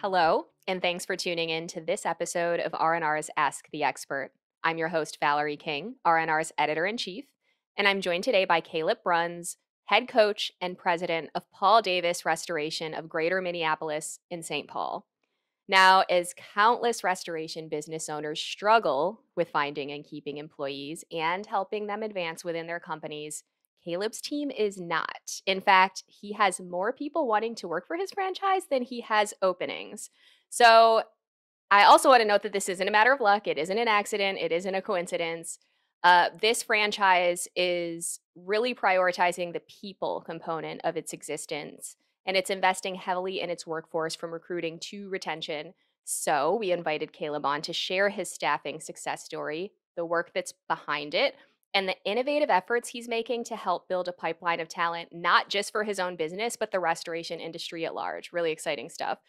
Hello, and thanks for tuning in to this episode of R&R's Ask the Expert. I'm your host, Valerie King, R&R's editor-in-chief, and I'm joined today by Caleb Brunz, head coach and president of Paul Davis Restoration of Greater Minneapolis in St. Paul. Now, as countless restoration business owners struggle with finding and keeping employees and helping them advance within their companies, Caleb's team is not. In fact, he has more people wanting to work for his franchise than he has openings. So, I also want to note that this isn't a matter of luck. It isn't an accident. It isn't a coincidence. This franchise is really prioritizing the people component of its existence, and it's investing heavily in its workforce from recruiting to retention. So, we invited Caleb on to share his staffing success story, the work that's behind it, and the innovative efforts he's making to help build a pipeline of talent, not just for his own business, but the restoration industry at large. Really exciting stuff.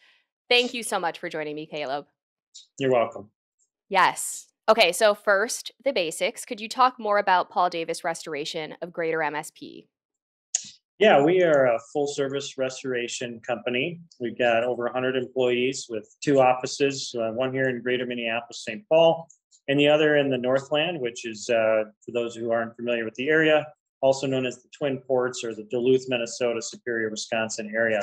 Thank you so much for joining me, Caleb. You're welcome. Yes. Okay, so first, the basics. Could you talk more about Paul Davis Restoration of Greater MSP? Yeah, we are a full service restoration company. We've got over 100 employees with two offices, one here in Greater Minneapolis, St. Paul, and the other in the Northland, which is, for those who aren't familiar with the area, also known as the Twin Ports or the Duluth, Minnesota, Superior, Wisconsin area.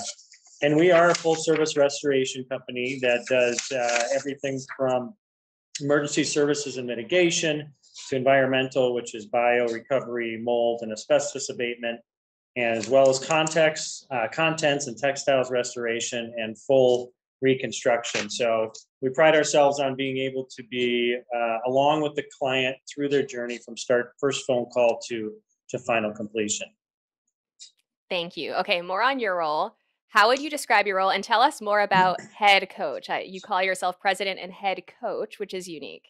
And we are a full service restoration company that does everything from emergency services and mitigation to environmental, which is bio recovery, mold, and asbestos abatement, and as well as contents and textiles restoration and full reconstruction. So we pride ourselves on being able to be along with the client through their journey from first phone call to final completion. Thank you. Okay, more on your role. How would you describe your role? And tell us more about head coach. You call yourself president and head coach, which is unique.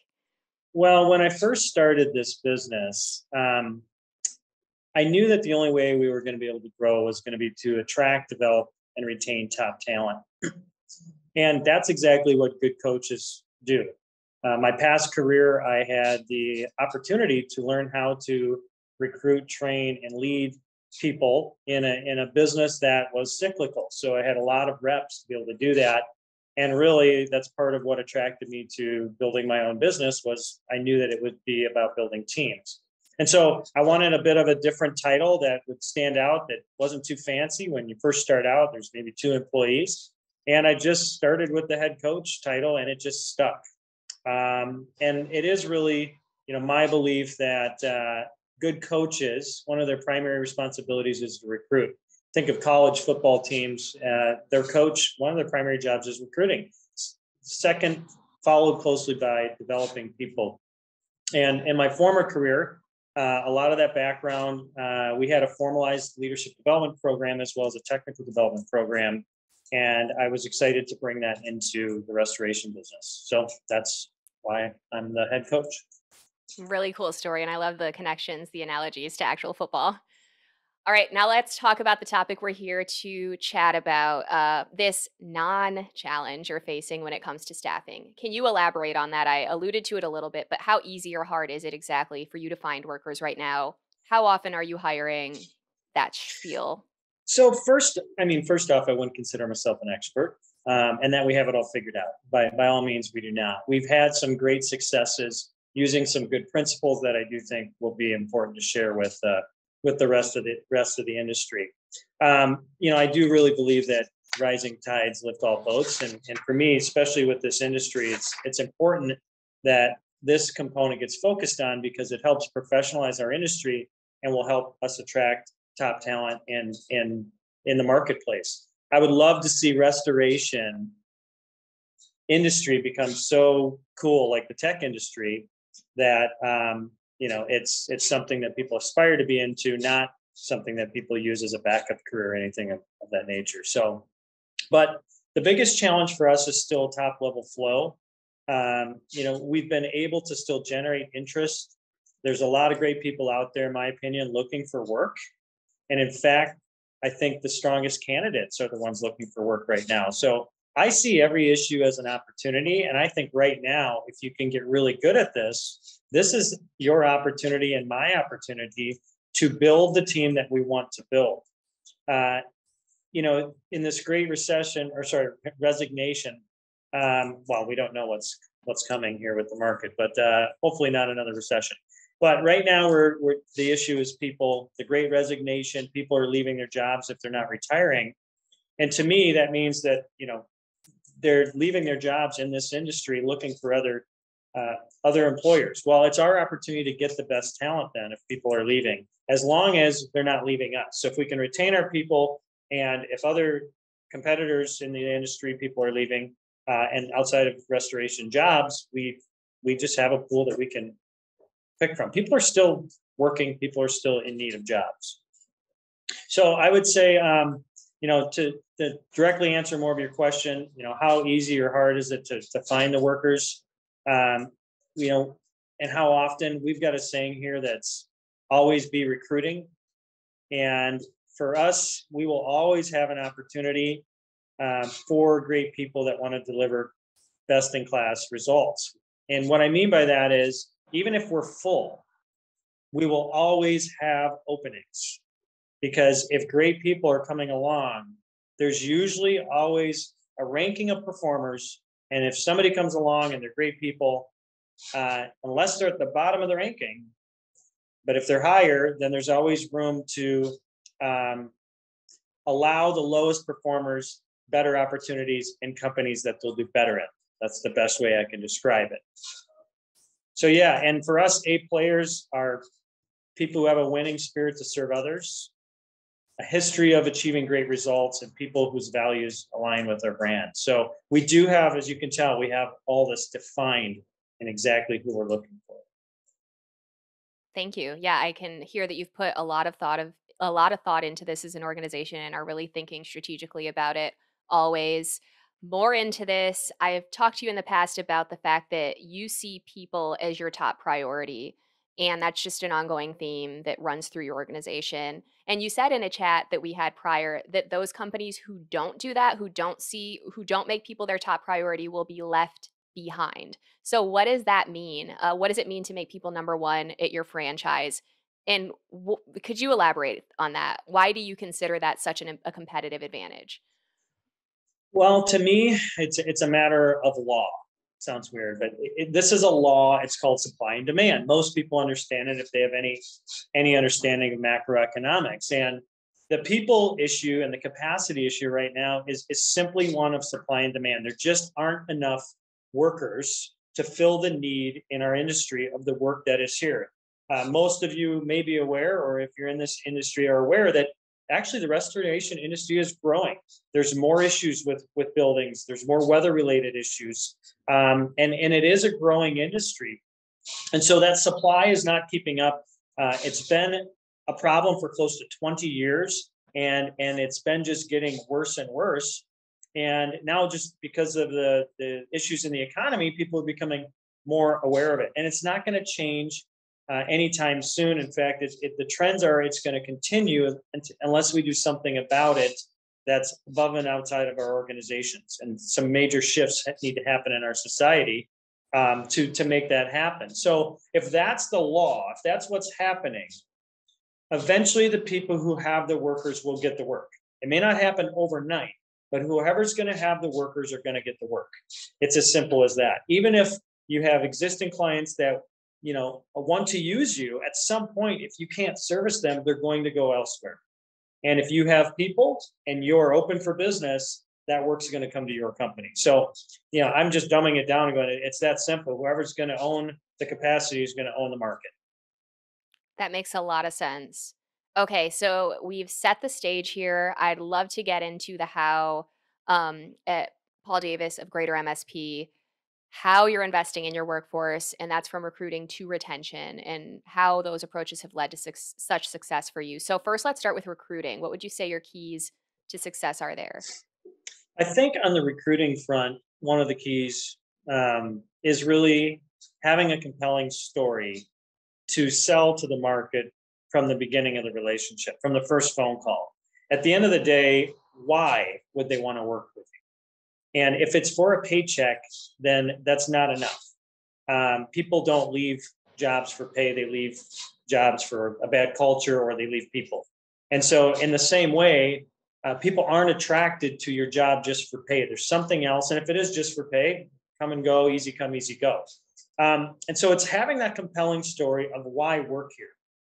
Well, when I first started this business, I knew that the only way we were going to be able to grow was going to be to attract, develop, and retain top talent. And that's exactly what good coaches do. My past career, I had the opportunity to learn how to recruit, train, and lead people in a business that was cyclical. So I had a lot of reps to be able to do that. And really, that's part of what attracted me to building my own business was I knew that it would be about building teams. And so I wanted a bit of a different title that would stand out, that wasn't too fancy. When you first start out, there's maybe 2 employees. And I just started with the head coach title and it just stuck. And it is really, my belief that good coaches, one of their primary responsibilities is to recruit. Think of college football teams, their coach, one of their primary jobs is recruiting. Second, followed closely by developing people. And in my former career, a lot of that background, we had a formalized leadership development program as well as a technical development program. And I was excited to bring that into the restoration business. So that's why I'm the head coach. Really cool story. And I love the connections, the analogies to actual football. All right, now let's talk about the topic we're here to chat about, this non-challenge you're facing when it comes to staffing. Can you elaborate on that? I alluded to it a little bit, but how easy or hard is it exactly for you to find workers right now? How often are you hiring? That spiel. So first off, I wouldn't consider myself an expert, and that we have it all figured out. By all means, we do not. We've had some great successes using some good principles that I do think will be important to share with the rest of the industry. I do really believe that rising tides lift all boats, and for me, especially with this industry, it's important that this component gets focused on because it helps professionalize our industry and will help us attract top talent in the marketplace. I would love to see restoration industry become so cool, like the tech industry, that it's something that people aspire to be into, not something that people use as a backup career or anything of that nature. So, but the biggest challenge for us is still top level flow. We've been able to still generate interest. There's a lot of great people out there, in my opinion, looking for work. And in fact, I think the strongest candidates are the ones looking for work right now. So I see every issue as an opportunity. And I think right now, if you can get really good at this is your opportunity and my opportunity to build the team that we want to build. In this great resignation, Well, we don't know what's coming here with the market, but hopefully not another recession. But right now, we're the issue is people, the Great Resignation. People are leaving their jobs if they're not retiring, and to me, that means that they're leaving their jobs in this industry, looking for other employers. Well, it's our opportunity to get the best talent then if people are leaving, as long as they're not leaving us. So if we can retain our people, and if other competitors in the industry, people are leaving, and outside of restoration jobs, we just have a pool that we can pick from. People are still working. People are still in need of jobs. So I would say, to directly answer more of your question, how easy or hard is it to find the workers? And how often. We've got a saying here that's always be recruiting. And for us, we will always have an opportunity for great people that want to deliver best in class results. And what I mean by that is, even if we're full, we will always have openings, because if great people are coming along, there's usually always a ranking of performers. And if somebody comes along and they're great people, unless they're at the bottom of the ranking, but if they're higher, then there's always room to allow the lowest performers better opportunities in companies that they'll do better in. That's the best way I can describe it. So yeah, and for us, A players are people who have a winning spirit to serve others, a history of achieving great results, and people whose values align with our brand. So we do have, as you can tell, we have all this defined in exactly who we're looking for. Thank you. Yeah, I can hear that you've put a lot of thought into this as an organization and are really thinking strategically about it always. More into this, I've talked to you in the past about the fact that you see people as your top priority. And that's just an ongoing theme that runs through your organization. And you said in a chat that we had prior that those companies who don't do that, who don't make people their top priority, will be left behind. So, what does that mean? What does it mean to make people number one at your franchise? And could you elaborate on that? Why do you consider that such a competitive advantage? Well, to me, it's a matter of law. Sounds weird, but this is a law. It's called supply and demand. Most people understand it if they have any understanding of macroeconomics. And the people issue and the capacity issue right now is simply one of supply and demand. There just aren't enough workers to fill the need in our industry of the work that is here. Most of you may be aware, or if you're in this industry, are aware that actually the restoration industry is growing. There's more issues with buildings. There's more weather related issues. And it is a growing industry. And so that supply is not keeping up. It's been a problem for close to 20 years, and it's been just getting worse and worse. And now, just because of the issues in the economy, people are becoming more aware of it. And it's not going to change anytime soon. In fact, the trends are it's going to continue unless we do something about it that's above and outside of our organizations. And some major shifts need to happen in our society to make that happen. So if that's the law, if that's what's happening, eventually the people who have the workers will get the work. It may not happen overnight, but whoever's going to have the workers are going to get the work. It's as simple as that. Even if you have existing clients that want to use you, at some point, if you can't service them, they're going to go elsewhere. And if you have people and you're open for business, that work's going to come to your company. So, I'm just dumbing it down and going, it's that simple. Whoever's going to own the capacity is going to own the market. That makes a lot of sense. Okay, so we've set the stage here. I'd love to get into the how at Paul Davis of Greater MSP, how you're investing in your workforce, and that's from recruiting to retention, and how those approaches have led to such success for you. So first, let's start with recruiting. What would you say your keys to success are there? I think on the recruiting front, one of the keys is really having a compelling story to sell to the market from the beginning of the relationship, from the first phone call. At the end of the day, why would they want to work with you? And if it's for a paycheck, then that's not enough. People don't leave jobs for pay. They leave jobs for a bad culture, or they leave people. And so in the same way, People aren't attracted to your job just for pay. There's something else. And if it is just for pay, come and go, easy come, easy go. And so it's having that compelling story of why work here.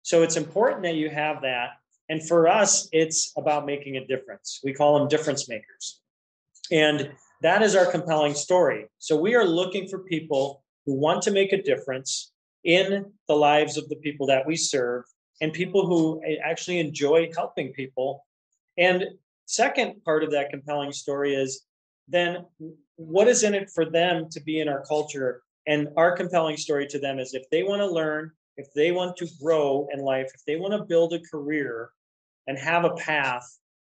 So it's important that you have that. And for us, it's about making a difference. We call them difference makers. And that is our compelling story. So we are looking for people who want to make a difference in the lives of the people that we serve, and people who actually enjoy helping people. And second part of that compelling story is then what is in it for them to be in our culture? And our compelling story to them is if they want to learn, if they want to grow in life, if they want to build a career and have a path,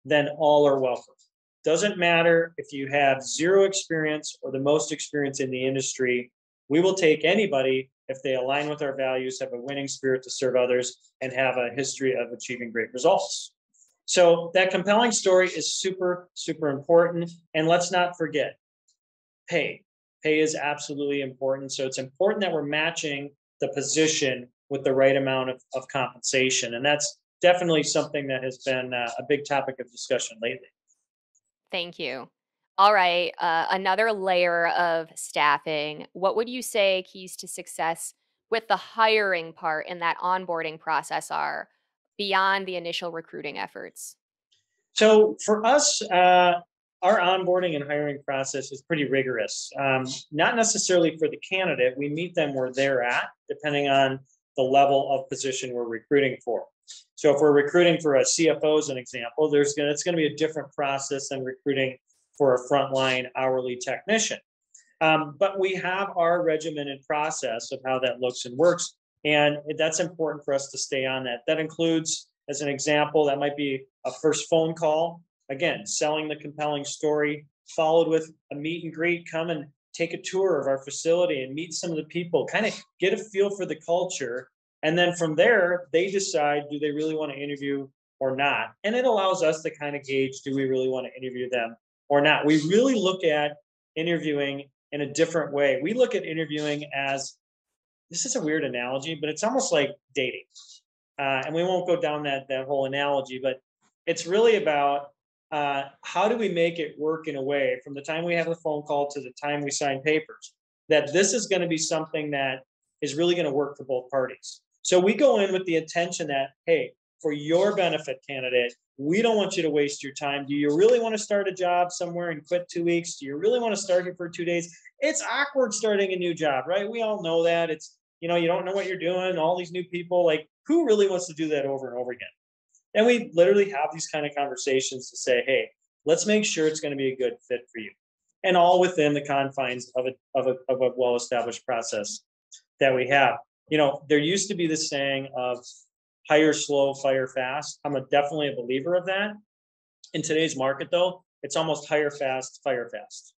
then all are welcome. Doesn't matter if you have zero experience or the most experience in the industry. We will take anybody if they align with our values, have a winning spirit to serve others, and have a history of achieving great results. So that compelling story is super, super important. And let's not forget pay. Pay is absolutely important. So it's important that we're matching the position with the right amount of compensation. And that's definitely something that has been a big topic of discussion lately. Thank you. All right. Another layer of staffing. What would you say keys to success with the hiring part in that onboarding process are beyond the initial recruiting efforts? So for us, our onboarding and hiring process is pretty rigorous. Not necessarily for the candidate. We meet them where they're at, depending on the level of position we're recruiting for. So if we're recruiting for a CFO as an example, it's going to be a different process than recruiting for a frontline hourly technician. But we have our regimented process of how that looks and works. And that's important for us to stay on that. That includes, as an example, that might be a first phone call. Again, selling the compelling story, followed with a meet and greet, come and take a tour of our facility and meet some of the people, kind of get a feel for the culture. And then from there, they decide, do they really want to interview or not? And it allows us to kind of gauge, do we really want to interview them or not? We really look at interviewing in a different way. We look at interviewing as, this is a weird analogy, but it's almost like dating. And we won't go down that whole analogy, but it's really about how do we make it work in a way from the time we have a phone call to the time we sign papers, that this is going to be something that is really going to work for both parties. So we go in with the intention that, hey, for your benefit, candidate, we don't want you to waste your time. Do you really want to start a job somewhere and quit 2 weeks? Do you really want to start here for 2 days? It's awkward starting a new job, right? We all know that. It's, you don't know what you're doing, all these new people, like who really wants to do that over and over again? And we literally have these kind of conversations to say, hey, let's make sure it's going to be a good fit for you. And all within the confines of a well-established process that we have. There used to be this saying of hire slow, fire fast. I'm definitely a believer of that. In today's market, though, it's almost hire fast, fire fast.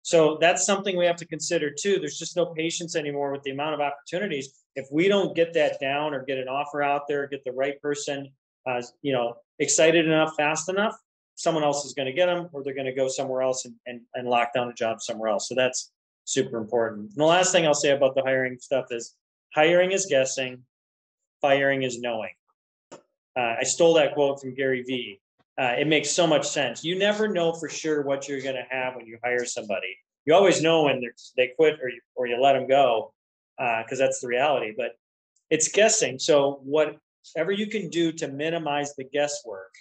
So that's something we have to consider too. There's just no patience anymore with the amount of opportunities. If we don't get that down or get an offer out there, get the right person, excited enough, fast enough, someone else is going to get them, or they're going to go somewhere else and lock down a job somewhere else. So that's super important. And the last thing I'll say about the hiring stuff is hiring is guessing, firing is knowing. I stole that quote from Gary Vee. It makes so much sense. You never know for sure what you're going to have when you hire somebody. You always know when they quit or you let them go, because that's the reality. But it's guessing. So whatever you can do to minimize the guesswork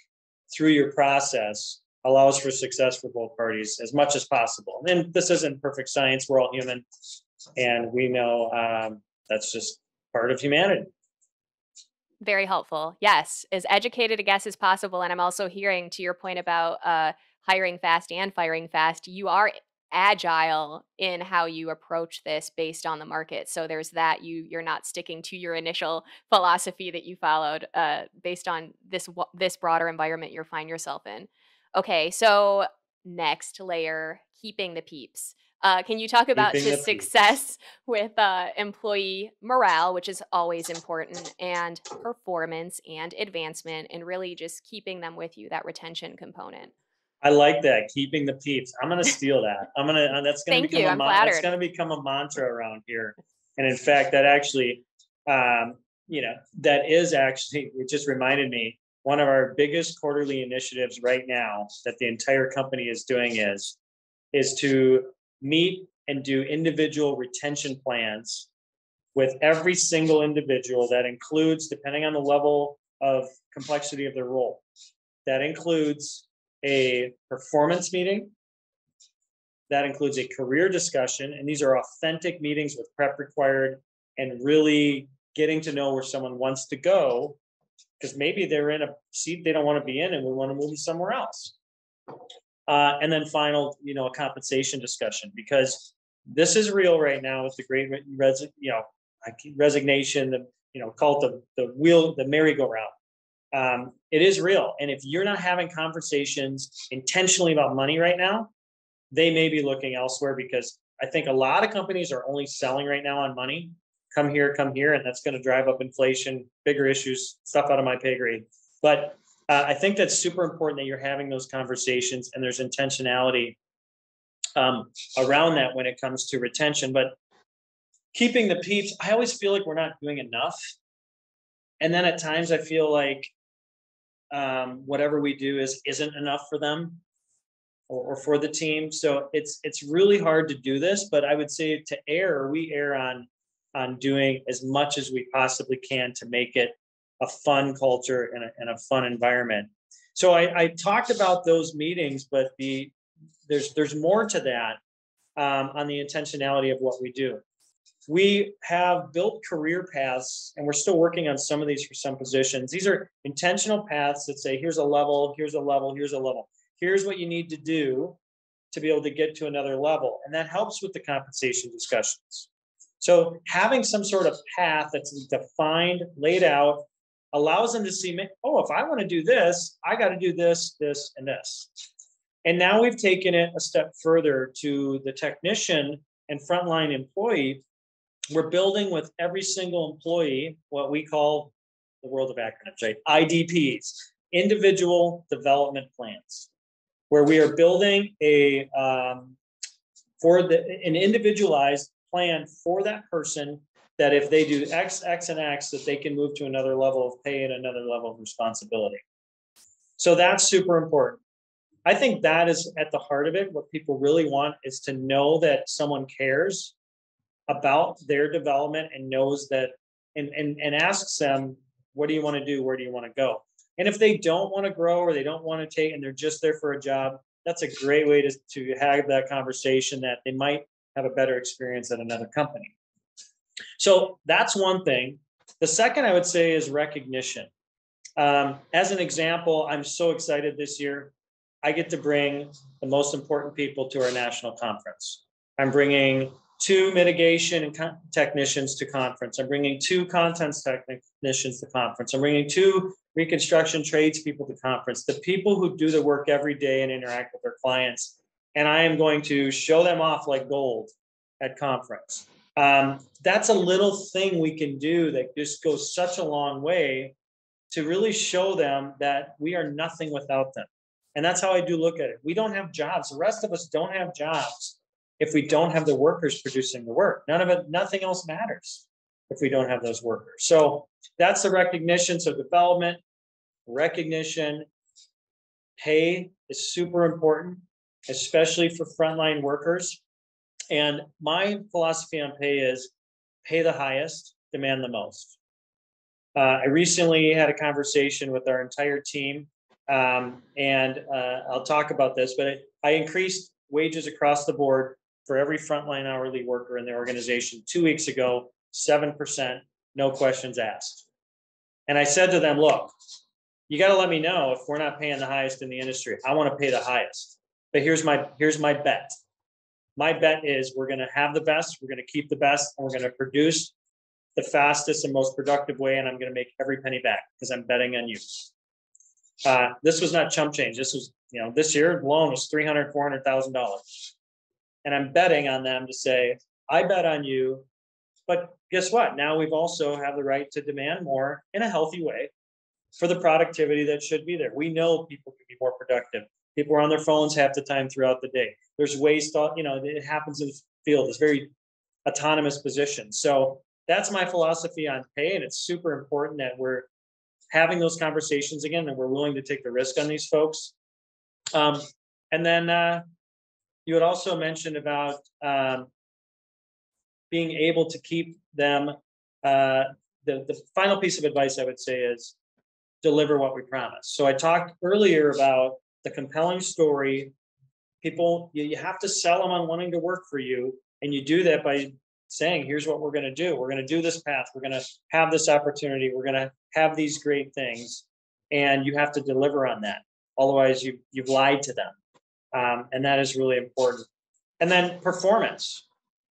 through your process allows for success for both parties as much as possible. And this isn't perfect science. We're all human. And we know that's just part of humanity. Very helpful. Yes, as educated a guess as possible. And I'm also hearing to your point about hiring fast and firing fast, you are agile in how you approach this based on the market. So there's that you're not sticking to your initial philosophy that you followed based on this broader environment you find yourself in. Okay, so next layer, keeping the peeps. Can you talk about Keeping the the peace. success with employee morale, which is always important, and performance and advancement, and really just keeping them with you, that retention component? I like that, keeping the peeps. I'm gonna steal that. That's gonna Thank become you. I'm flattered. a mantra around here. And in fact, that actually, that is actually, it just reminded me, one of our biggest quarterly initiatives right now that the entire company is doing is to meet and do individual retention plans with every single individual. That includes, depending on the level of complexity of their role, that includes a performance meeting, that includes a career discussion, and these are authentic meetings with prep required and really getting to know where someone wants to go, because maybe they're in a seat they don't want to be in and we want to move them somewhere else. And then final, a compensation discussion, because this is real right now with the great resignation, call it the merry-go-round. It is real. And if you're not having conversations intentionally about money right now, they may be looking elsewhere, because I think a lot of companies are only selling right now on money. Come here, and that's going to drive up inflation, bigger issues, stuff out of my pay grade. But I think that's super important that you're having those conversations and there's intentionality around that when it comes to retention. But keeping the peeps, I always feel like we're not doing enough. And then at times I feel like whatever we do isn't enough for them or for the team. So it's really hard to do this, but I would say we err on doing as much as we possibly can to make it a fun culture and a fun environment. So I talked about those meetings, but there's more to that on the intentionality of what we do. We have built career paths, and we're still working on some of these for some positions. These are intentional paths that say, here's a level, here's a level, here's a level. Here's what you need to do to be able to get to another level. And that helps with the compensation discussions. So having some sort of path that's defined, laid out, allows them to see, if I want to do this, I got to do this, this, and this. And now we've taken it a step further to the technician and frontline employee. We're building with every single employee what we call, the world of acronyms, right? IDPs, individual development plans, where we are building an individualized plan for that person, that if they do X, X, and X, that they can move to another level of pay and another level of responsibility. So that's super important. I think that is at the heart of it. What people really want is to know that someone cares about their development and knows that, and asks them, what do you want to do? Where do you want to go? And if they don't want to grow or they don't want to take, and they're just there for a job, that's a great way to have that conversation, that they might have a better experience at another company. So that's one thing. The second I would say is recognition. As an example, I'm so excited this year. I get to bring the most important people to our national conference. I'm bringing 2 mitigation and technicians to conference. I'm bringing 2 contents technicians to conference. I'm bringing 2 reconstruction tradespeople to conference, the people who do the work every day and interact with their clients. And I am going to show them off like gold at conference. That's a little thing we can do that just goes such a long way to really show them that we are nothing without them. And that's how I do look at it. We don't have jobs. The rest of us don't have jobs if we don't have the workers producing the work. Nothing else matters if we don't have those workers. So that's the recognition. So development, recognition, pay is super important, especially for frontline workers. And my philosophy on pay is pay the highest, demand the most. I recently had a conversation with our entire team, and I'll talk about this, but I increased wages across the board for every frontline hourly worker in the organization 2 weeks ago, 7%, no questions asked. And I said to them, look, you got to let me know if we're not paying the highest in the industry. I want to pay the highest. But here's my bet. My bet is we're going to have the best, we're going to keep the best, and we're going to produce the fastest and most productive way, and I'm going to make every penny back because I'm betting on you. This was not chump change. This was, this year loan was $300,000, $400,000. And I'm betting on them to say, I bet on you. But guess what? Now we've also have the right to demand more in a healthy way for the productivity that should be there. We know people can be more productive. People are on their phones half the time throughout the day. There's waste, it happens in the field. It's very autonomous position. So that's my philosophy on pay. And it's super important that we're having those conversations again, that we're willing to take the risk on these folks. And then you had also mentioned about being able to keep them. The final piece of advice I would say is deliver what we promise. So I talked earlier about the compelling story. People, you have to sell them on wanting to work for you. And you do that by saying, here's what we're going to do. We're going to do this path. We're going to have this opportunity. We're going to have these great things. And you have to deliver on that. Otherwise, you've lied to them. And that is really important. And then performance.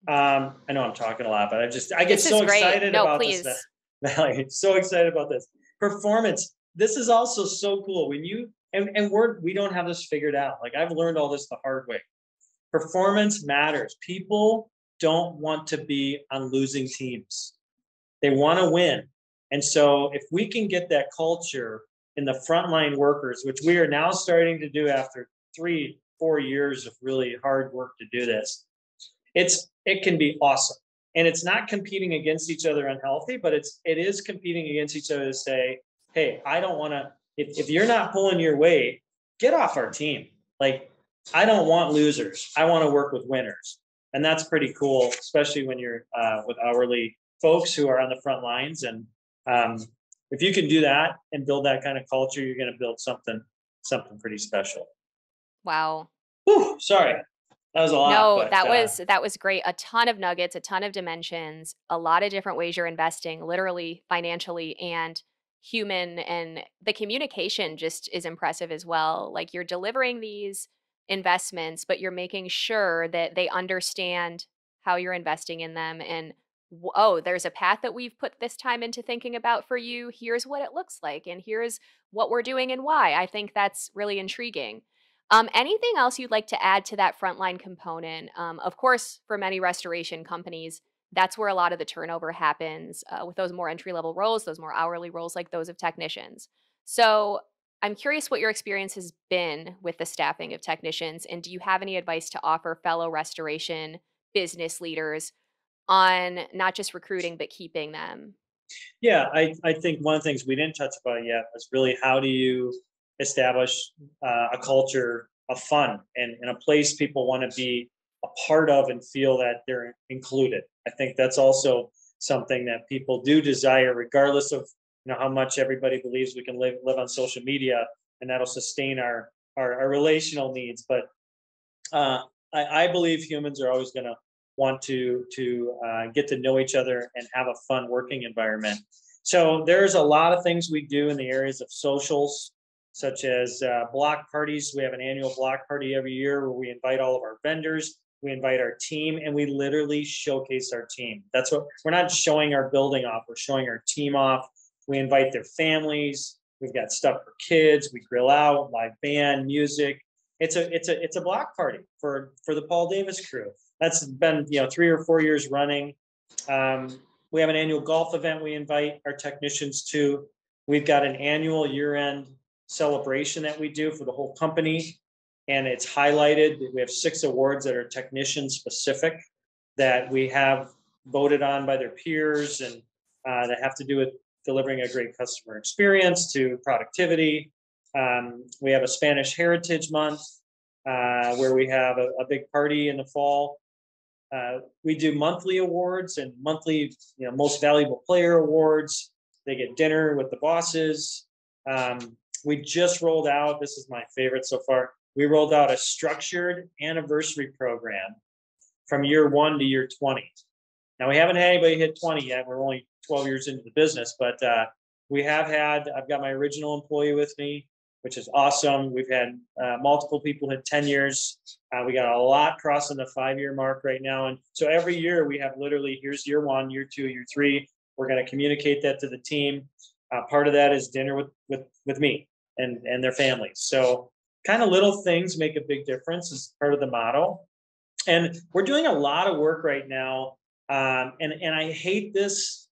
I know I'm talking a lot, but I get so excited about this. Valerie, so excited about this. Performance. This is also so cool. When you, and we don't have this figured out. Like, I've learned all this the hard way. Performance matters. People don't want to be on losing teams. They want to win. And so if we can get that culture in the frontline workers, which we are now starting to do after 3-4 years of really hard work to do this, it can be awesome. And it's not competing against each other unhealthy, but it is competing against each other to say, hey, I don't want to, if you're not pulling your weight, get off our team. Like, I don't want losers. I want to work with winners. And that's pretty cool, especially when you're with hourly folks who are on the front lines. And if you can do that and build that kind of culture, you're going to build something pretty special. Wow. Whew, sorry. That was a lot. No, but, that was great. A ton of nuggets, a ton of dimensions, a lot of different ways you're investing, literally, financially, and human. And the communication just is impressive as well. Like, you're delivering these investments, but you're making sure that they understand how you're investing in them. And oh, there's a path that we've put this time into thinking about for you. Here's what it looks like, and here's what we're doing and why. I think that's really intriguing. Anything else you'd like to add to that frontline component? Of course, for many restoration companies, that's where a lot of the turnover happens with those more entry-level roles, those more hourly roles like those of technicians. So I'm curious what your experience has been with the staffing of technicians, and do you have any advice to offer fellow restoration business leaders on not just recruiting, but keeping them? Yeah, I think one of the things we didn't touch about yet was really, how do you establish a culture of fun and a place people want to be a part of and feel that they're included. I think that's also something that people do desire, regardless of how much everybody believes we can live on social media, and that'll sustain our relational needs. But I believe humans are always going to want to get to know each other and have a fun working environment. So there's a lot of things we do in the areas of socials, such as block parties. We have an annual block party every year where we invite all of our vendors, we invite our team, and we literally showcase our team. That's what we're not showing our building off, we're showing our team off. We invite their families. We've got stuff for kids. We grill out, live band, music. It's a block party for the Paul Davis crew. That's been 3 or 4 years running. We have an annual golf event we invite our technicians to. We've got an annual year-end celebration that we do for the whole company, and it's highlighted. We have 6 awards that are technician specific that we have voted on by their peers, and that have to do with delivering a great customer experience to productivity. We have a Spanish Heritage Month where we have a big party in the fall. We do monthly awards and monthly, most valuable player awards. They get dinner with the bosses. We just rolled out, this is my favorite so far, we rolled out a structured anniversary program from year 1 to year 20. Now, we haven't had anybody hit 20 yet. We're only 12 years into the business, but I've got my original employee with me, which is awesome. We've had multiple people hit 10 years. We got a lot crossing the 5-year mark right now. And so every year we have literally, here's year 1, year 2, year 3. We're going to communicate that to the team. Part of that is dinner with me and their families. So kind of little things make a big difference as part of the model. And we're doing a lot of work right now. And I hate this.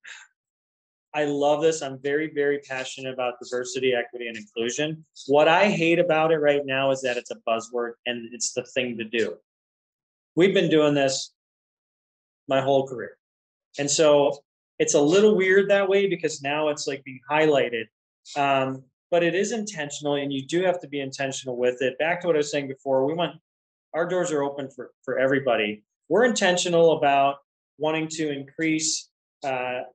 I love this. I'm very, very passionate about diversity, equity, and inclusion. What I hate about it right now is that it's a buzzword and it's the thing to do. We've been doing this my whole career. And so it's a little weird that way, because now it's like being highlighted. But it is intentional, and you do have to be intentional with it. Back to what I was saying before, our doors are open for everybody. We're intentional about wanting to increase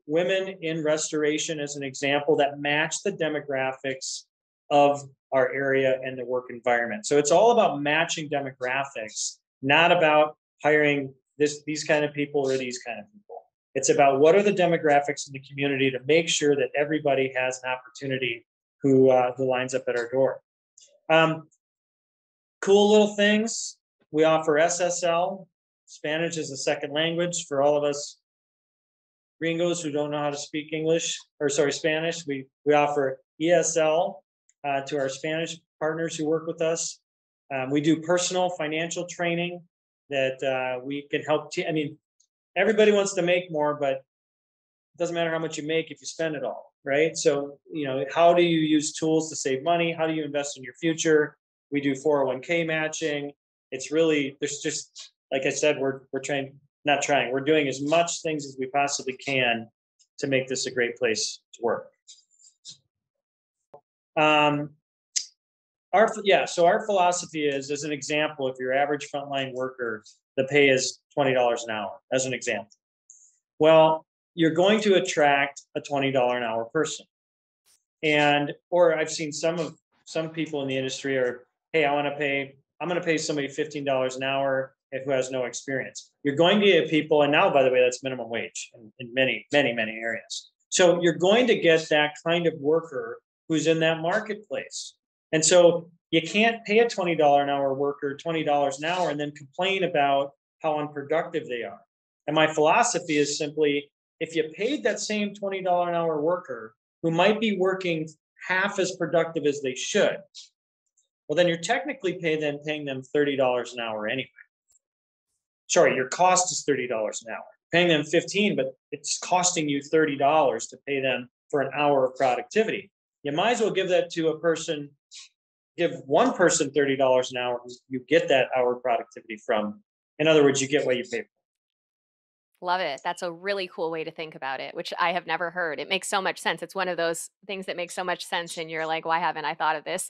women in restoration, as an example, that match the demographics of our area and the work environment. So it's all about matching demographics, not about hiring these kind of people or these kind of people. It's about what are the demographics in the community to make sure that everybody has an opportunity who lines up at our door. Cool little things. We offer SSL, Spanish as a second language, for all of us gringos who don't know how to speak Spanish. We offer ESL to our Spanish partners who work with us. We do personal financial training that we can help. Everybody wants to make more, but it doesn't matter how much you make if you spend it all, right? So, how do you use tools to save money? How do you invest in your future? We do 401k matching. It's really, there's just, like I said, we're doing as much things as we possibly can to make this a great place to work. So our philosophy is, as an example, if your average frontline worker, the pay is $20 an hour, as an example. Well, you're going to attract a $20 an hour person. Or I've seen some people in the industry are, hey, I'm going to pay somebody $15 an hour who has no experience. You're going to get people, and now, by the way, that's minimum wage in many, many, many areas. So you're going to get that kind of worker who's in that marketplace. And so you can't pay a $20 an hour worker $20 an hour and then complain about how unproductive they are. And my philosophy is simply, if you paid that same $20 an hour worker who might be working half as productive as they should, well, then you're technically paying them $30 an hour anyway. Sorry, your cost is $30 an hour. Paying them $15, but it's costing you $30 to pay them for an hour of productivity. You might as well give that to give one person $30 an hour, you get that hour of productivity from. In other words, you get what you pay for. Love it. That's a really cool way to think about it, which I have never heard. It makes so much sense. It's one of those things that makes so much sense, and you're like, why haven't I thought of this?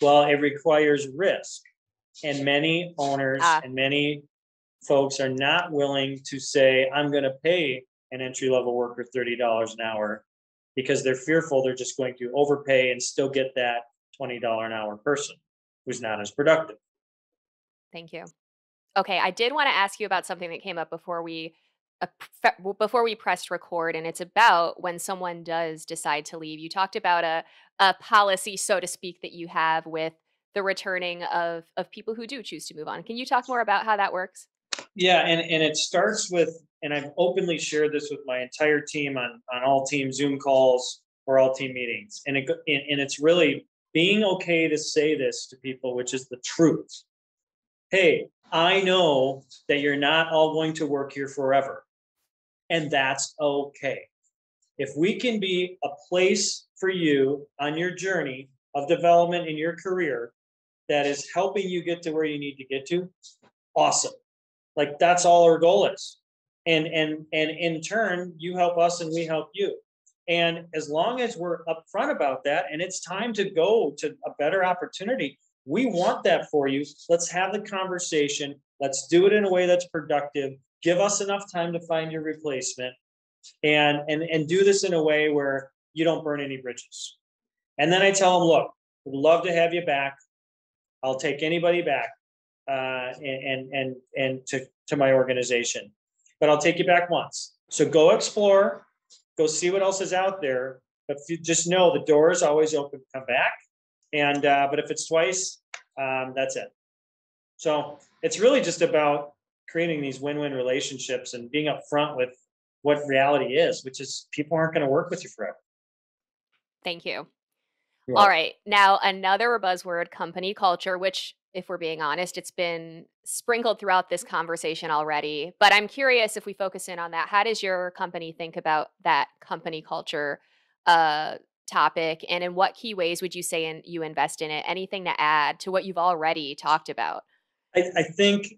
Well, it requires risk. And many owners and many folks are not willing to say, I'm going to pay an entry-level worker $30 an hour, because they're fearful they're just going to overpay and still get that $20 an hour person who's not as productive. Thank you. Okay, I did want to ask you about something that came up before we pressed record, and it's about when someone does decide to leave. You talked about a policy, so to speak, that you have with the returning of people who do choose to move on. Can you talk more about how that works? Yeah, and it starts with, and I've openly shared this with my entire team on all team Zoom calls or all team meetings, and it's really being okay to say this to people, which is the truth. Hey, I know that you're not all going to work here forever, and that's okay. If we can be a place for you on your journey of development in your career that is helping you get to where you need to get to, awesome. Like, that's all our goal is. And in turn, you help us and we help you. And as long as we're upfront about that, and it's time to go to a better opportunity, we want that for you. Let's have the conversation. Let's do it in a way that's productive. Give us enough time to find your replacement, and do this in a way where you don't burn any bridges. And then I tell them, look, we'd love to have you back. I'll take anybody back and to my organization, but I'll take you back once. So go explore, go see what else is out there. But you just know the door is always open to come back. And but if it's twice, that's it. So it's really just about creating these win-win relationships and being upfront with what reality is, which is people aren't going to work with you forever. Thank you. All right. Now, another buzzword, company culture, which, if we're being honest, it's been sprinkled throughout this conversation already. But I'm curious, if we focus in on that, how does your company think about that company culture topic? And in what key ways would you say you invest in it? Anything to add to what you've already talked about? I think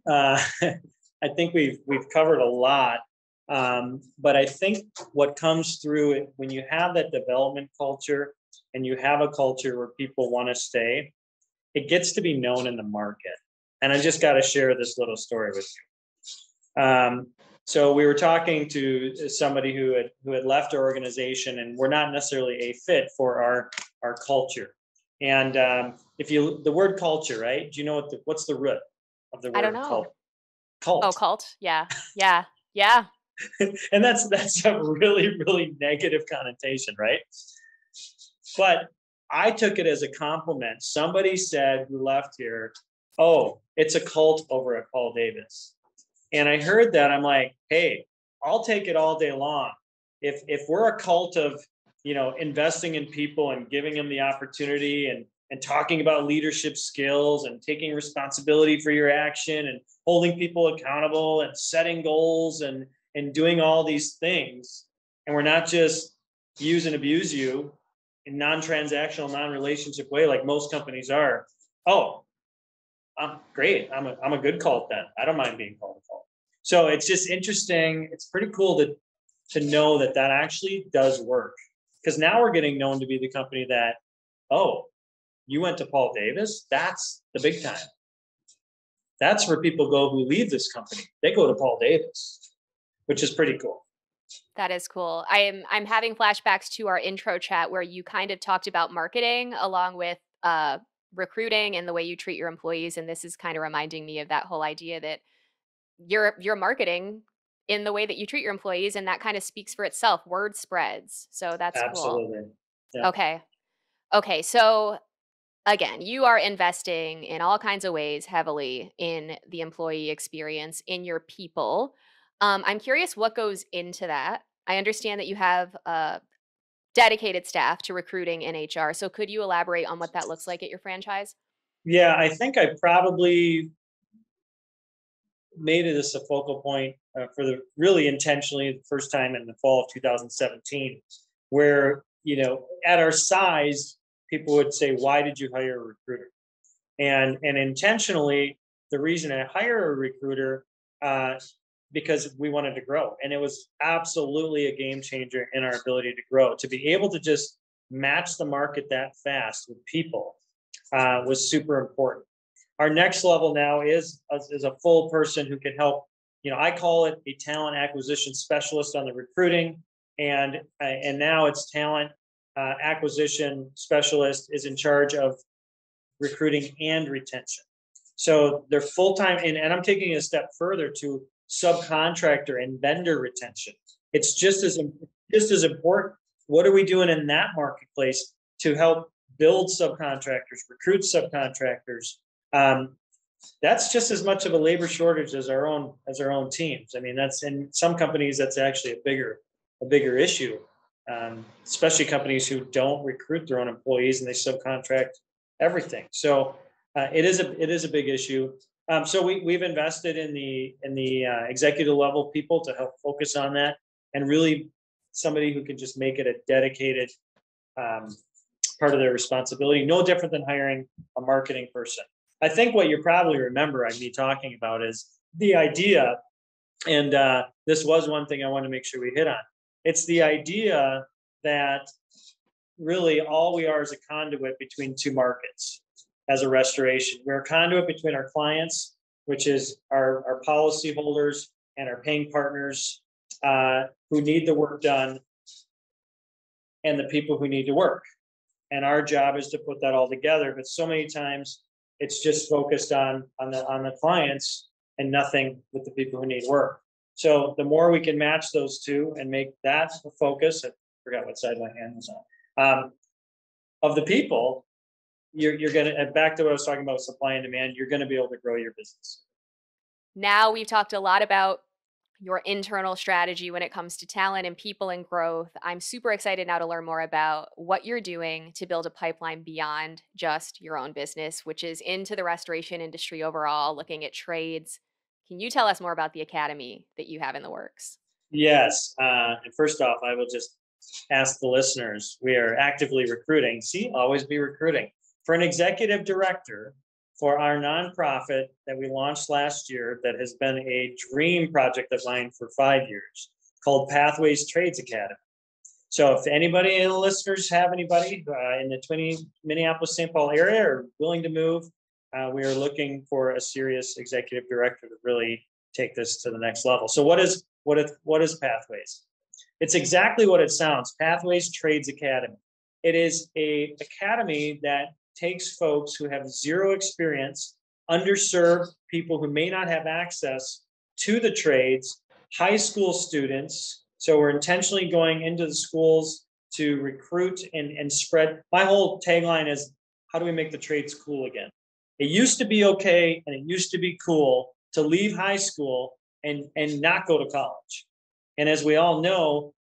we've covered a lot. But I think what comes through it when you have that development culture and you have a culture where people want to stay, it gets to be known in the market. And I just got to share this little story with you. So we were talking to somebody who had left our organization, and we're not necessarily a fit for our culture. And the word culture, right? Do you know what's the root of the I don't word know. cult? Cult. Oh, cult. Yeah. Yeah. Yeah. And that's a really, really negative connotation, right? But I took it as a compliment. Somebody said who left here, oh, it's a cult over at Paul Davis. And I heard that. I'm like, hey, I'll take it all day long. If we're a cult of, investing in people and giving them the opportunity and talking about leadership skills and taking responsibility for your action and holding people accountable and setting goals and doing all these things, and we're not just use and abuse you in non-transactional, non-relationship way like most companies are. Oh, I'm great. I'm a good cult then. I don't mind being called a cult. So it's just interesting. It's pretty cool to know that actually does work, because now we're getting known to be the company that, oh, you went to Paul Davis? That's the big time. That's where people go who leave this company. They go to Paul Davis, which is pretty cool. That is cool. I'm having flashbacks to our intro chat where you kind of talked about marketing along with recruiting and the way you treat your employees, and this is kind of reminding me of that whole idea that you're marketing in the way that you treat your employees, and that kind of speaks for itself. Word spreads. So that's cool. Absolutely. Yeah. Okay. Okay. So again, you are investing in all kinds of ways heavily in the employee experience, in your people. I'm curious what goes into that. I understand that you have dedicated staff to recruiting and HR. So could you elaborate on what that looks like at your franchise? Yeah, I think I probably made it as a focal point for the really intentionally the first time in the fall of 2017, where, at our size, people would say, why did you hire a recruiter? And intentionally, the reason I hire a recruiter, because we wanted to grow. And it was absolutely a game changer in our ability to grow. To be able to just match the market that fast with people was super important. Our next level now is a full person who can help. I call it a talent acquisition specialist on the recruiting, and now it's talent acquisition specialist is in charge of recruiting and retention. So they're full-time, and I'm taking it a step further to subcontractor and vendor retention. It's just as important. What are we doing in that marketplace to help build subcontractors, recruit subcontractors? That's just as much of a labor shortage as our own teams. I mean, that's in some companies that's actually a bigger issue, especially companies who don't recruit their own employees and they subcontract everything. So it is a big issue. So we've invested in the executive level people to help focus on that, and really somebody who can just make it a dedicated part of their responsibility. No different than hiring a marketing person. I think what you probably remember me talking about is the idea, and this was one thing I want to make sure we hit on. It's the idea that really all we are is a conduit between two markets. As a restoration, we're a conduit between our clients, which is our policy holders and our paying partners who need the work done, and the people who need to work. And our job is to put that all together. But so many times it's just focused on the clients and nothing with the people who need work. So the more we can match those two and make that the focus, I forgot what side my hand was on, of the people, you're going to, back to what I was talking about, supply and demand, you're going to be able to grow your business. Now we've talked a lot about your internal strategy when it comes to talent and people and growth. I'm super excited now to learn more about what you're doing to build a pipeline beyond just your own business, which is into the restoration industry overall, looking at trades. Can you tell us more about the academy that you have in the works? Yes. And first off, I will just ask the listeners, we are actively recruiting. See, always be recruiting for an executive director for our nonprofit that we launched last year that has been a dream project of mine for 5 years, called Pathways Trades Academy. So if anybody in the listeners have anybody in the Minneapolis-St. Paul area or willing to move, we are looking for a serious executive director to really take this to the next level. So what is Pathways? It's exactly what it sounds. Pathways Trades Academy. It is a academy that takes folks who have zero experience, underserved people who may not have access to the trades, high school students. So we're intentionally going into the schools to recruit and spread. My whole tagline is, how do we make the trades cool again? It used to be okay and it used to be cool to leave high school and not go to college. And as we all know,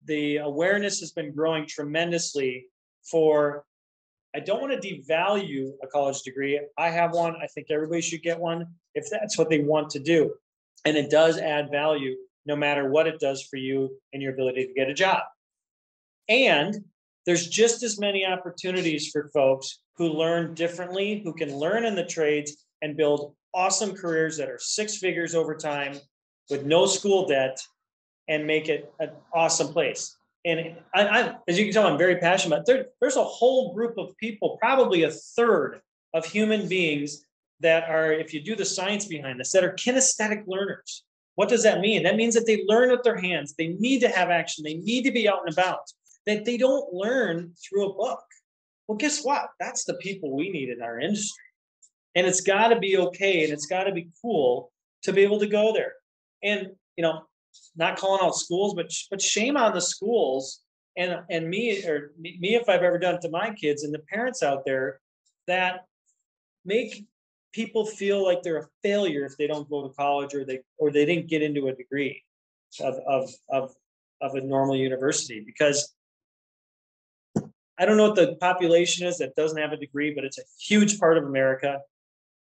the awareness has been growing tremendously for, I don't want to devalue a college degree. I have one. I think everybody should get one if that's what they want to do. And it does add value no matter what it does for you and your ability to get a job. And there's just as many opportunities for folks who learn differently, who can learn in the trades and build awesome careers that are six figures over time with no school debt and make it an awesome place. And I as you can tell, I'm very passionate about it. There's a whole group of people, probably a third of human beings that are, if you do the science behind this, that are kinesthetic learners. What does that mean? That means that they learn with their hands. They need to have action. They need to be out and about. That they don't learn through a book. Well, guess what? That's the people we need in our industry. And it's got to be okay and it's got to be cool to be able to go there. And, not calling out schools, but shame on the schools and me if I've ever done it to my kids and the parents out there that make people feel like they're a failure if they don't go to college or they didn't get into a degree of a normal university. Because I don't know what the population is that doesn't have a degree, but it's a huge part of America,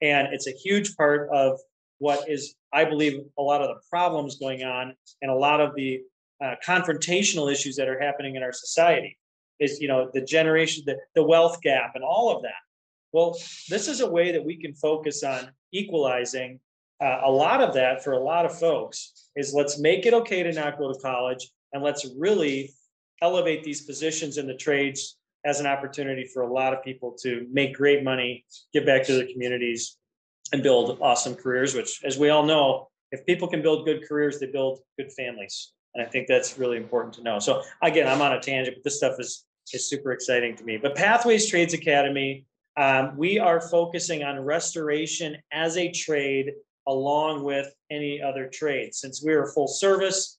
and it's a huge part of what is, I believe, a lot of the problems going on and a lot of the confrontational issues that are happening in our society is, the generation, the wealth gap and all of that. Well, this is a way that we can focus on equalizing a lot of that for a lot of folks is let's make it okay to not go to college and let's really elevate these positions in the trades as an opportunity for a lot of people to make great money, give back to their communities, and build awesome careers, which, as we all know, if people can build good careers, they build good families. And I think that's really important to know. So again, I'm on a tangent, but this stuff is super exciting to me. But Pathways Trades Academy, we are focusing on restoration as a trade along with any other trade. Since we're full service,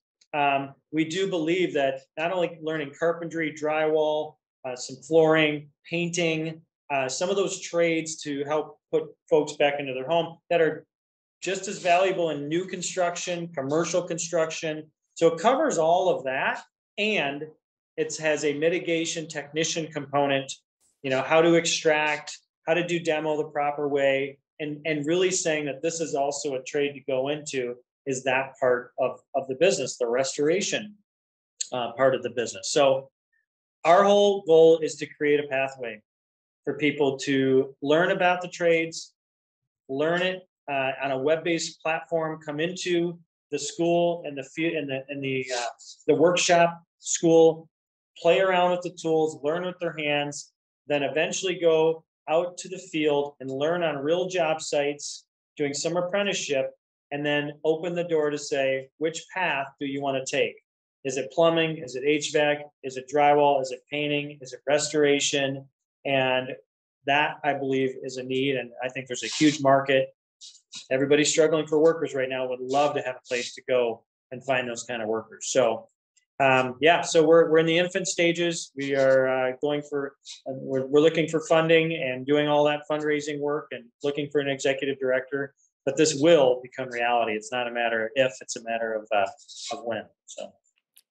we do believe that not only learning carpentry, drywall, some flooring, painting, some of those trades to help put folks back into their home that are just as valuable in new construction, commercial construction. So it covers all of that. And it has a mitigation technician component, how to extract, how to do demo the proper way, and really saying that this is also a trade to go into is that part of the business, the restoration part of the business. So our whole goal is to create a pathway for people to learn about the trades, learn it on a web-based platform, come into the school and the workshop school, play around with the tools, learn with their hands, then eventually go out to the field and learn on real job sites, doing some apprenticeship, and then open the door to say, which path do you want to take? Is it plumbing? Is it HVAC? Is it drywall? Is it painting? Is it restoration? And that, I believe, is a need. And I think there's a huge market. Everybody's struggling for workers right now, would love to have a place to go and find those kind of workers. So, so we're in the infant stages. We are we're looking for funding and doing all that fundraising work and looking for an executive director. But this will become reality. It's not a matter of if, it's a matter of when. So.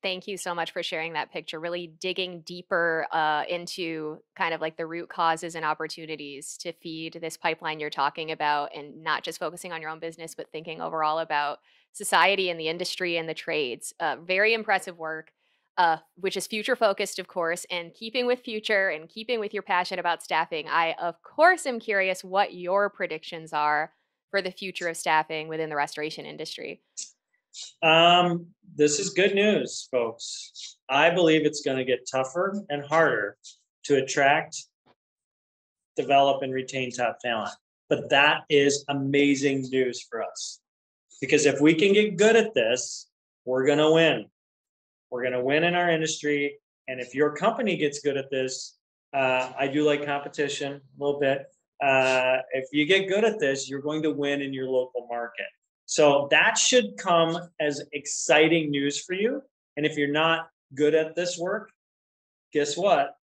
Thank you so much for sharing that picture, really digging deeper into kind of like the root causes and opportunities to feed this pipeline you're talking about, and not just focusing on your own business, but thinking overall about society and the industry and the trades. Very impressive work, which is future focused, of course, and keeping with future and keeping with your passion about staffing. I, of course, am curious what your predictions are for the future of staffing within the restoration industry. This is good news, folks. I believe it's going to get tougher and harder to attract, develop, and retain top talent. But that is amazing news for us. Because if we can get good at this, we're going to win. We're going to win in our industry. And if your company gets good at this, I do like competition a little bit. If you get good at this, you're going to win in your local market. So that should come as exciting news for you. And if you're not good at this work, guess what?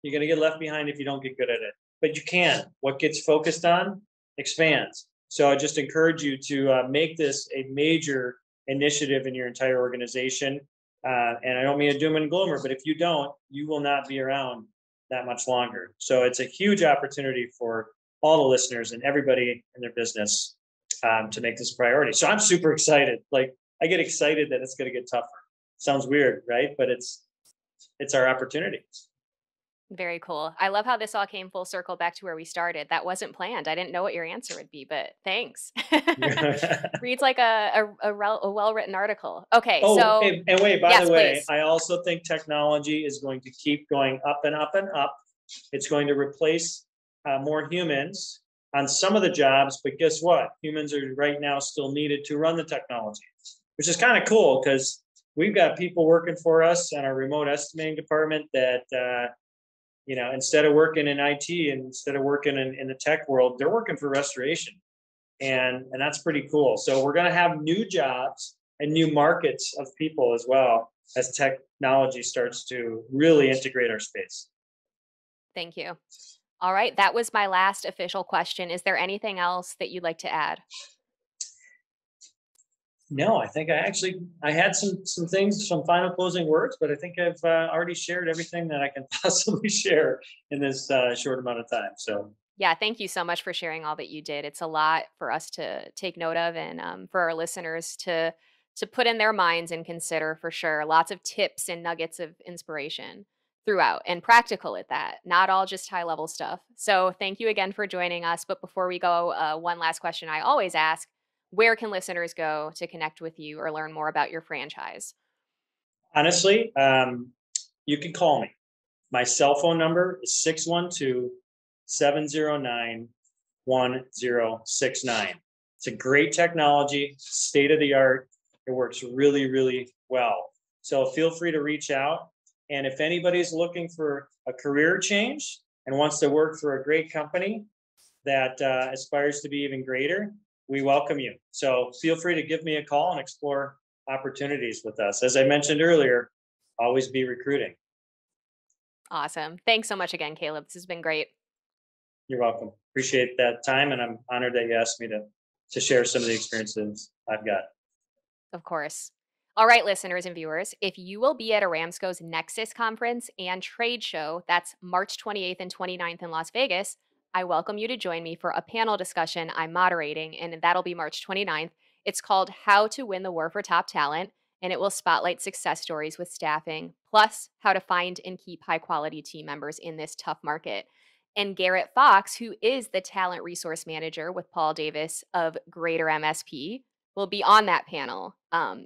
You're going to get left behind if you don't get good at it. But you can. What gets focused on expands. So I just encourage you to make this a major initiative in your entire organization. And I don't mean a doom and gloomer, but if you don't, you will not be around that much longer. So it's a huge opportunity for all the listeners and everybody in their business to make this a priority. So I'm super excited. Like, I get excited that it's going to get tougher. Sounds weird, right? But it's our opportunity. Very cool. I love how this all came full circle back to where we started. That wasn't planned. I didn't know what your answer would be, but thanks. Reads like a well-written article. Okay, so and wait, by yes, the way, please. I also think technology is going to keep going up and up and up. It's going to replace more humans on some of the jobs, but guess what? Humans are right now still needed to run the technology, which is kind of cool because we've got people working for us in our remote estimating department that instead of working in IT and instead of working in the tech world, they're working for restoration. And that's pretty cool. So we're going to have new jobs and new markets of people as well as technology starts to really integrate our space. Thank you. All right. That was my last official question. Is there anything else that you'd like to add? No, I think I had some things, some final closing words, but I think I've already shared everything that I can possibly share in this short amount of time. So yeah, thank you so much for sharing all that you did. It's a lot for us to take note of, and for our listeners to put in their minds and consider for sure. Lots of tips and nuggets of inspiration throughout, and practical at that. Not all just high level stuff. So thank you again for joining us. But before we go, one last question I always ask. Where can listeners go to connect with you or learn more about your franchise? Honestly, you can call me. My cell phone number is 612-709-1069. It's a great technology, state of the art. It works really, really well. So feel free to reach out. And if anybody's looking for a career change and wants to work for a great company that aspires to be even greater, we welcome you. So feel free to give me a call and explore opportunities with us. As I mentioned earlier, always be recruiting. Awesome. Thanks so much again, Caleb. This has been great. You're welcome. Appreciate that time. And I'm honored that you asked me to share some of the experiences I've got. Of course. All right, listeners and viewers, if you will be at Aramco's Nexus conference and trade show, that's March 28th and 29th in Las Vegas, I welcome you to join me for a panel discussion I'm moderating, and that'll be March 29th. It's called How to Win the War for Top Talent, and it will spotlight success stories with staffing, plus how to find and keep high-quality team members in this tough market. And Garrett Fox, who is the talent resource manager with Paul Davis of Greater MSP, will be on that panel.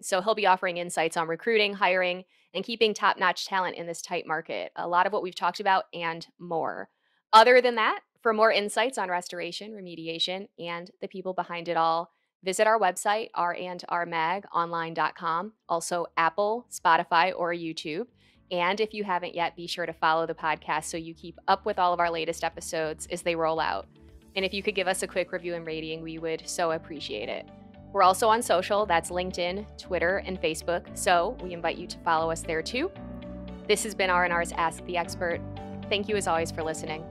So he'll be offering insights on recruiting, hiring, and keeping top-notch talent in this tight market. A lot of what we've talked about and more. Other than that, for more insights on restoration, remediation, and the people behind it all, visit our website, randrmagonline.com, also Apple, Spotify, or YouTube. And if you haven't yet, be sure to follow the podcast so you keep up with all of our latest episodes as they roll out. And if you could give us a quick review and rating, we would so appreciate it. We're also on social, that's LinkedIn, Twitter, and Facebook, so we invite you to follow us there too. This has been R&R's Ask the Expert. Thank you as always for listening.